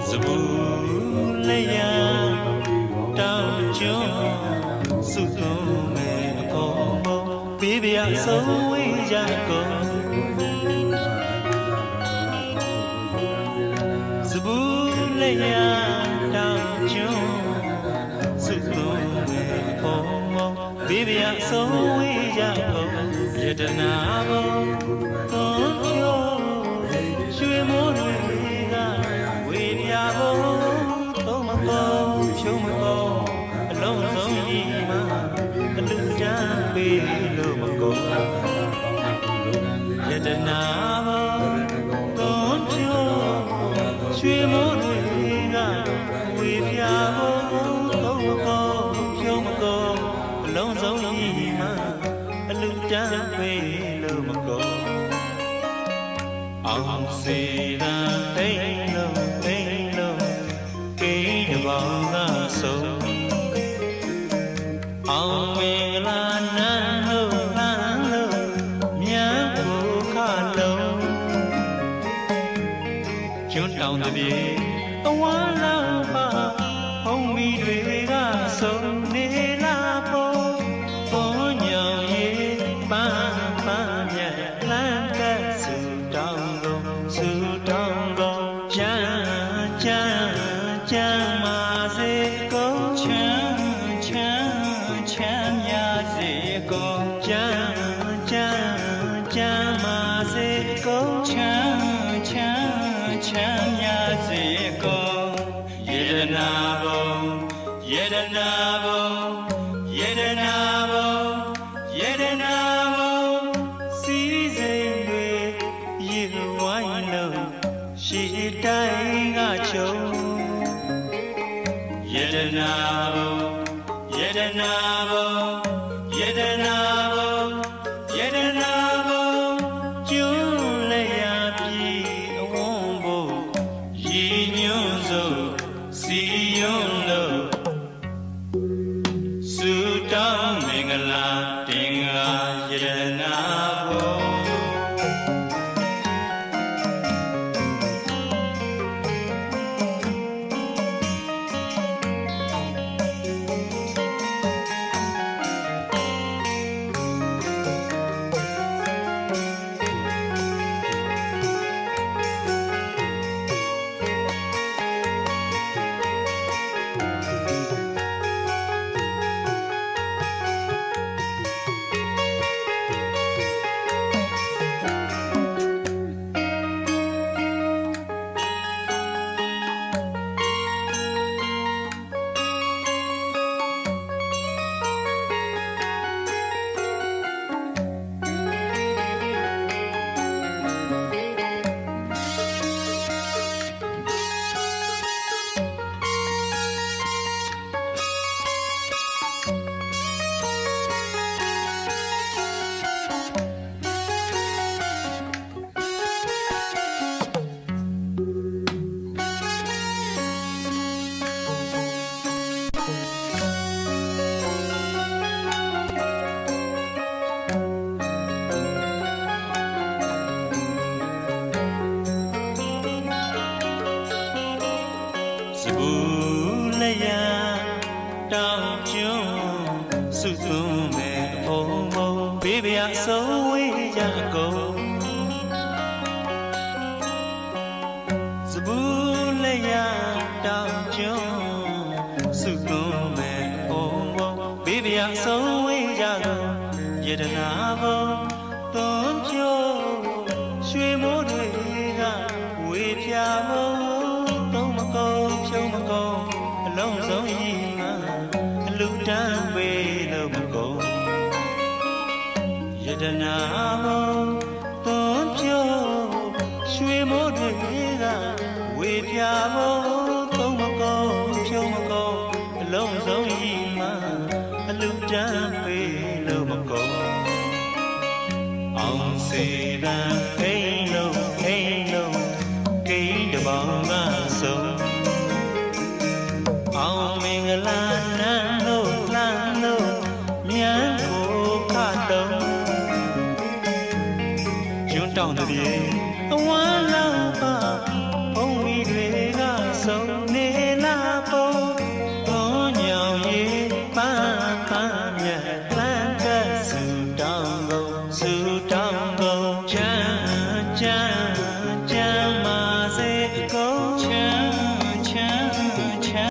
ဇဘူလေးရတောင်းကျွန်းစုသွန်းမဲ့အပေါ်ပေါ်ဘေးပြအစိုးဝေးကြကုန်ဇဘူလေးရတောင်းကျွန်းစုသွန်းမဲ့အပေါ်ပေါ်ဘေးပြအစိုးဝေးကြကုန်ယတနာပေါ်သွန်းဖြိုးရွှေမိုးတွေကဝေပြသုံးမကုန်ဖြုံးမကုန်အလုံးစုံကြီးမှာအလူတန်းပေးလို့မကုန်ယတနာပေါ်သွန်းဖြိုးရွှေမိုးတွေကဝေပြသုံးမကုန်ဖြုံးမကုန်အလုံးစုံကြီးမှာအလူတန်းပေးလို့မကုန်အောင်စေတာတိတ်လို့တိတ်လို့ကိန်းတပေါင်းကဆုံးအောင်မင်္ဂလာနန်းလို့လမ်းလို့မြတ်ကိုခလုံးကျွန်းတောင်တပြေအဝမ်းလာပါဘုံမီတွေကဆုံးနေလာဖို့ပေါ်ညောင်ရေးပန်းပန်းမြတ်လမ်းကဆူတောင်းကုန်ဆူတောင်းကုန်ချမ်းချမ်းချမ်းမာစေကုန်ချမ်းချမ်းချမ်းမြစေကုန်ချမ်းချမ်းချမ်းမာစေကုန်ချမ်းချမ်းချမ်းမြစေကုန်ယေရနာဘုံယေရနာဘုံယေရနာဘုံယေရနာဘုံစီစိမ်တွေရေဝိုင်းလို့ရှိတိုင်းကချုံယေရနာဘုံယေရနာဘုံယေရနာဘုံယေရနာဘုံကျွန်းလျာပြည်အဝန်းဘုံရေညွန်းစို့စီယွန်းလို့စုတောင်းမင်္ဂလာတင်္ဂါယေရနာဘုံဇဘူလေးရတောင်းကျွန်းစုသွန်းမဲ့ဘုံဘုံဘေးပြအစိုးဝေးကြကုန်ဇဘူလေးရတောင်းကျွန်းစုသွန်းမဲ့ဘုံဘုံဘေးပြအစိုးဝေးကြကုန်ယေတနာဘုံသွန်းဖြိုးရွှေမိုးတွေကဝေပြဘုံသုံးမကုန်ဖြုံးမကုန်အလုံးစုံကြီးမှာအလူတန်းပေးလို့မကုန်ယတနာဘုံသွန်းဖြိုးရွှေမိုးတွေကဝေပြဘုံသုံးမကုန်ဖြုံးမကုန်အလုံးစုံကြီးမှာအလူတန်းပေးလို့မကုန်အောင်စေတံဟိန်းလို့ကိန်းတပေါင်းကဆုံး လုံးကျွန်းတောင်တဲ့တဝမ်းလောက်ပါဘုံမီတွေကစုံနေလာပေါ်ဘောညောင်ရီပန်းပန်းမြတ်လမ်းကဆူတောင်ကုန်ဆူ